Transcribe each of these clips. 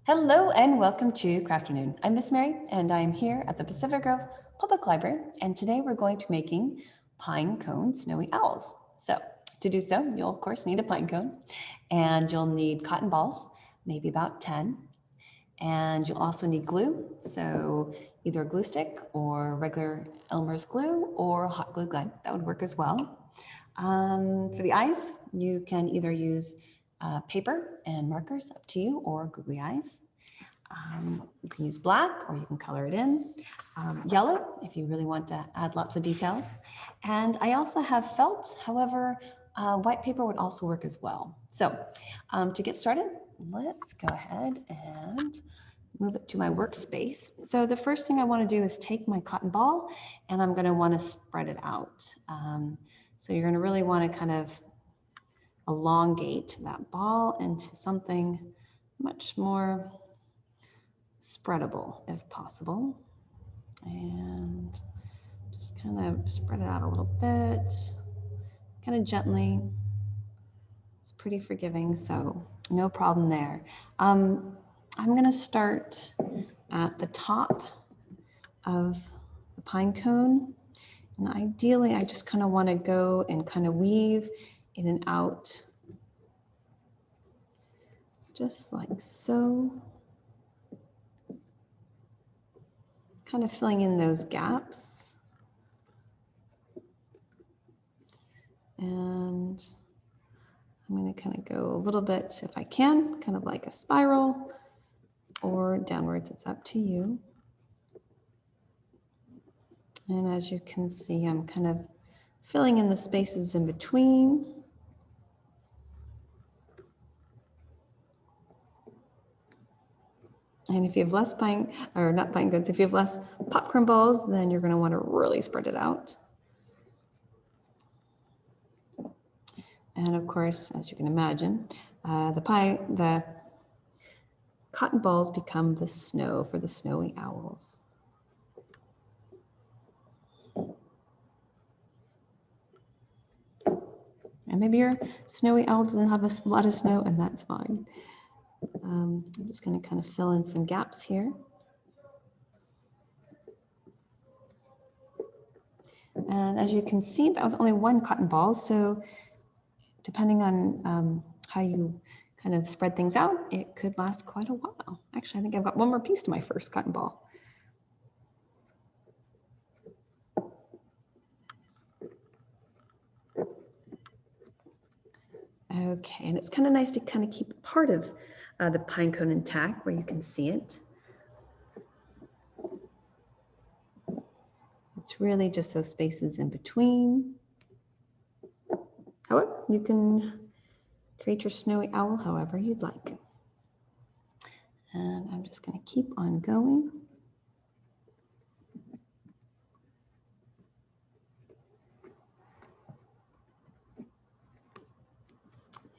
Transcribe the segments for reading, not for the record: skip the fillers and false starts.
Hello and welcome to Crafternoon. I'm Miss Mary and I am here at the Pacific Grove Public Library, and today we're going to be making Pinecone Snowy Owls. So to do so, you'll of course need a pine cone, and you'll need cotton balls, maybe about 10, and you'll also need glue, so either a glue stick or regular Elmer's glue or hot glue gun, that would work as well. For the eyes, you can either use paper and markers, up to you, or googly eyes. You can use black or you can color it in. Yellow, if you really want to add lots of details. And I also have felt, however, white paper would also work as well. So to get started, let's go ahead and move it to my workspace. So the first thing I want to do is take my cotton ball and I'm going to want to spread it out. So you're going to really want to kind of elongate that ball into something much more spreadable if possible. And just kind of spread it out a little bit, kind of gently. It's pretty forgiving, so no problem there. I'm going to start at the top of the pine cone. And ideally, I just kind of want to go and kind of weave in and out, just like so. Kind of filling in those gaps. And I'm going to kind of go a little bit, if I can, kind of like a spiral or downwards, it's up to you. And as you can see, I'm kind of filling in the spaces in between. And if you have less pine, or not pine cones, if you have less popcorn balls, then you're going to want to really spread it out. And of course, as you can imagine, the cotton balls become the snow for the snowy owls. And maybe your snowy owl doesn't have a lot of snow, and that's fine. I'm just going to kind of fill in some gaps here. And as you can see, that was only one cotton ball. So depending on how you kind of spread things out, it could last quite a while. Actually, I think I've got one more piece to my first cotton ball. Okay, and it's kind of nice to kind of keep part of the pine cone intact where you can see it. It's really just those spaces in between. However, you can create your snowy owl however you'd like. And I'm just going to keep on going.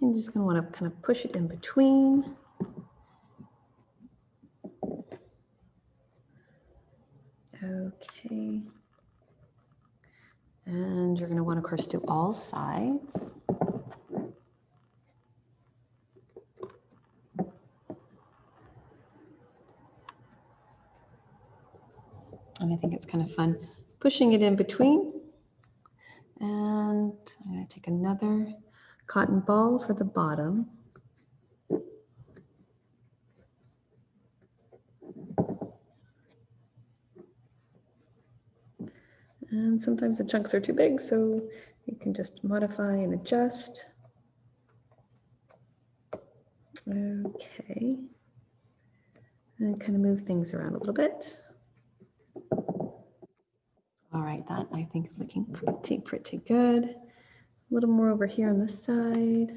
And just going to want to kind of push it in between. Okay. And you're going to want to, of course, do all sides. And I think it's kind of fun pushing it in between. And I'm going to take another cotton ball for the bottom. And sometimes the chunks are too big, so you can just modify and adjust. Okay. And kind of move things around a little bit. All right, that I think is looking pretty good. A little more over here on this side.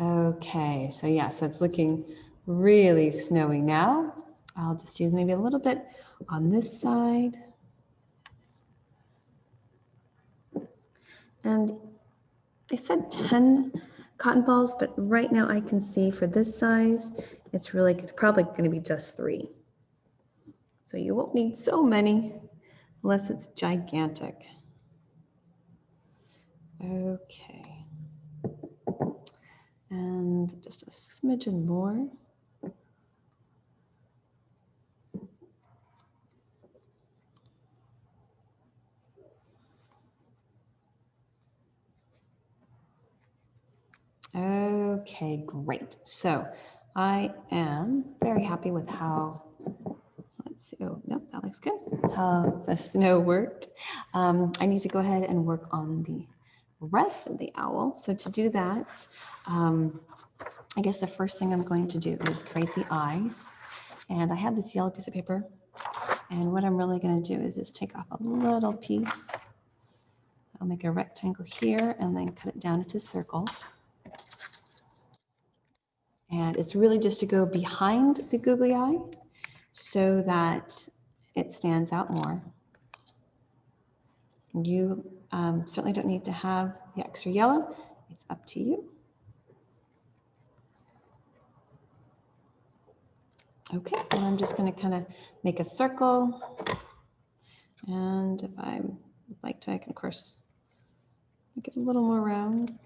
Okay, so yeah, so it's looking really snowy now. I'll just use maybe a little bit on this side. And I said 10 cotton balls, but right now I can see for this size, it's really probably going to be just 3. So you won't need so many. unless it's gigantic. Okay. And just a smidgen more. Okay, great. So I am very happy with how, let's see, oh, no, that looks good, how the snow worked. I need to go ahead and work on the rest of the owl. So to do that, I guess the first thing I'm going to do is create the eyes. And I have this yellow piece of paper. And what I'm really going to do is just take off a little piece. I'll make a rectangle here and then cut it down into circles. And it's really just to go behind the googly eye so that it stands out more. You certainly don't need to have the extra yellow. It's up to you. Okay, and I'm just going to kind of make a circle. And if I would like to, I can, of course, make it a little more round.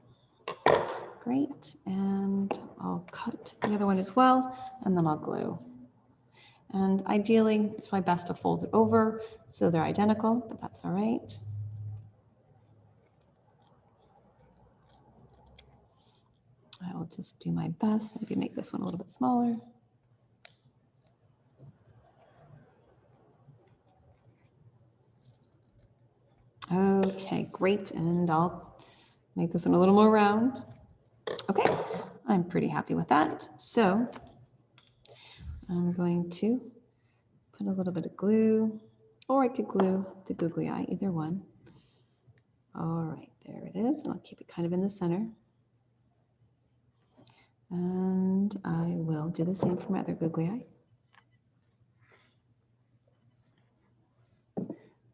Great, and I'll cut the other one as well, and then I'll glue. And ideally, it's probably best to fold it over so they're identical, but that's all right. I will just do my best, maybe make this one a little bit smaller. Okay, great, and I'll make this one a little more round. Okay, I'm pretty happy with that. So I'm going to put a little bit of glue, or I could glue the googly eye, either one. All right, there it is, and I'll keep it kind of in the center. And I will do the same for my other googly eye.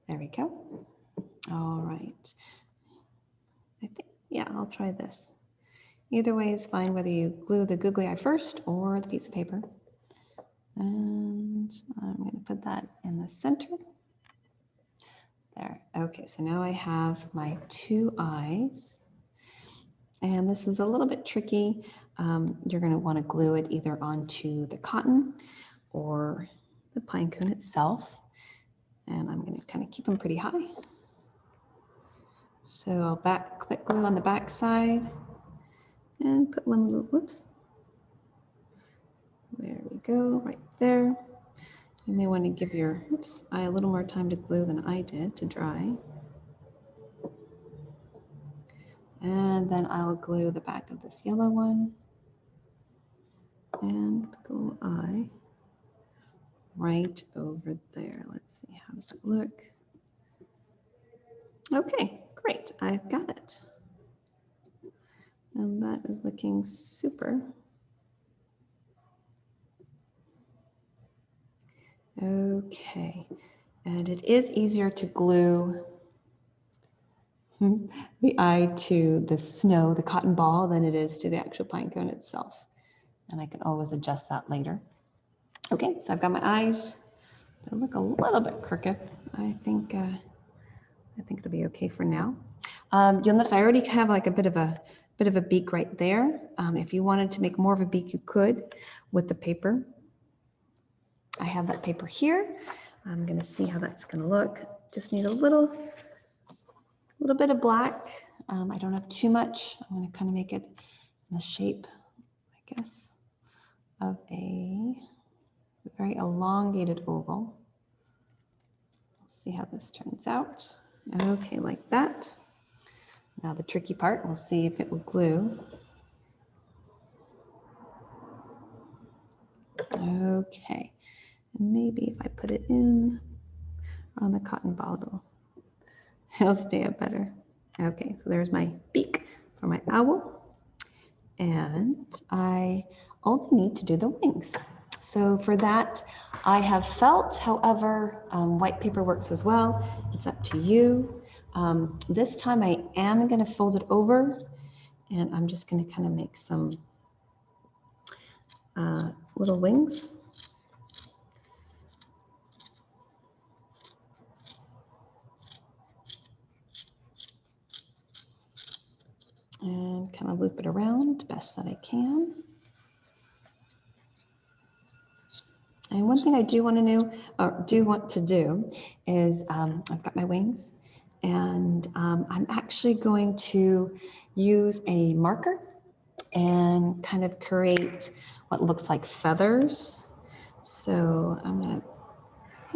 There we go. All right. I think, yeah, I'll try this. Either way is fine, whether you glue the googly eye first or the piece of paper. And I'm going to put that in the center. There. Okay, so now I have my two eyes. And this is a little bit tricky. You're going to want to glue it either onto the cotton or the pine cone itself. And I'm going to kind of keep them pretty high. So I'll click glue on the back side and put one little, whoops. There we go, right there. You may want to give your eye a little more time to glue than I did to dry. And then I'll glue the back of this yellow one and put the little eye right over there. Let's see, how does it look? Okay, great, I've got it. And that is looking super. Okay, and it is easier to glue the eye to the snow, the cotton ball, than it is to the actual pine cone itself. And I can always adjust that later. Okay, so I've got my eyes. They look a little bit crooked. I think it'll be okay for now. You'll notice I already have like a bit of a beak right there. If you wanted to make more of a beak, you could with the paper. I have that paper here. I'm going to see how that's going to look. Just need a little bit of black. I don't have too much. I'm going to kind of make it in the shape, I guess, of a very elongated oval. Let's see how this turns out. Okay, like that. Now the tricky part, we'll see if it will glue. Okay, and maybe if I put it in on the cotton ball, it'll stay up better. Okay, so there's my beak for my owl. And I only need to do the wings. So for that, I have felt, however, white paper works as well. It's up to you. This time I am going to fold it over, and I'm just going to kind of make some little wings. kind of loop it around best that I can. And one thing I do want to do is I've got my wings, and I'm actually going to use a marker and kind of create what looks like feathers. So I'm going to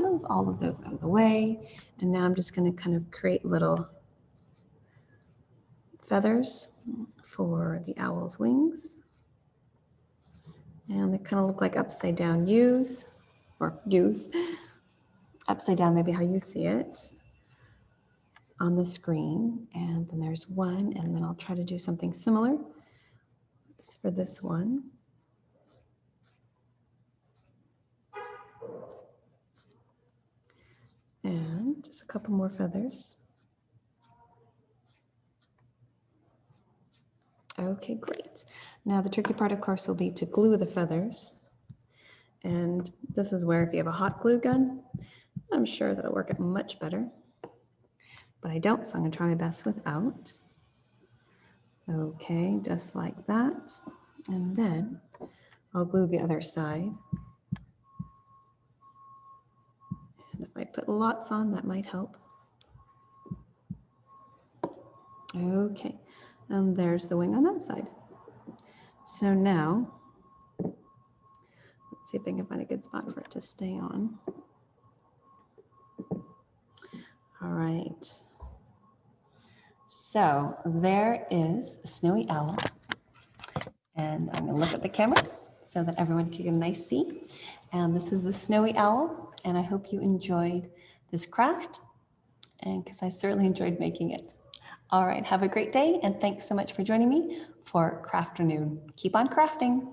move all of those out of the way, and now I'm just going to kind of create little feathers for the owl's wings. And they kind of look like upside down U's, or U's, upside down, maybe how you see it on the screen. And then there's one, and then I'll try to do something similar for this one. And just a couple more feathers. Okay, great. Now the tricky part, of course, will be to glue the feathers. And this is where if you have a hot glue gun, I'm sure that'll work out much better. But I don't, so I'm going to try my best without. Okay, just like that. And then I'll glue the other side. And if I put lots on, that might help. Okay, and there's the wing on that side. So now, let's see if I can find a good spot for it to stay on. All right. So there is a snowy owl. And I'm going to look at the camera so that everyone can get a nice see. And this is the snowy owl. And I hope you enjoyed this craft, and because I certainly enjoyed making it. All right, have a great day, and thanks so much for joining me for Crafternoon. Keep on crafting.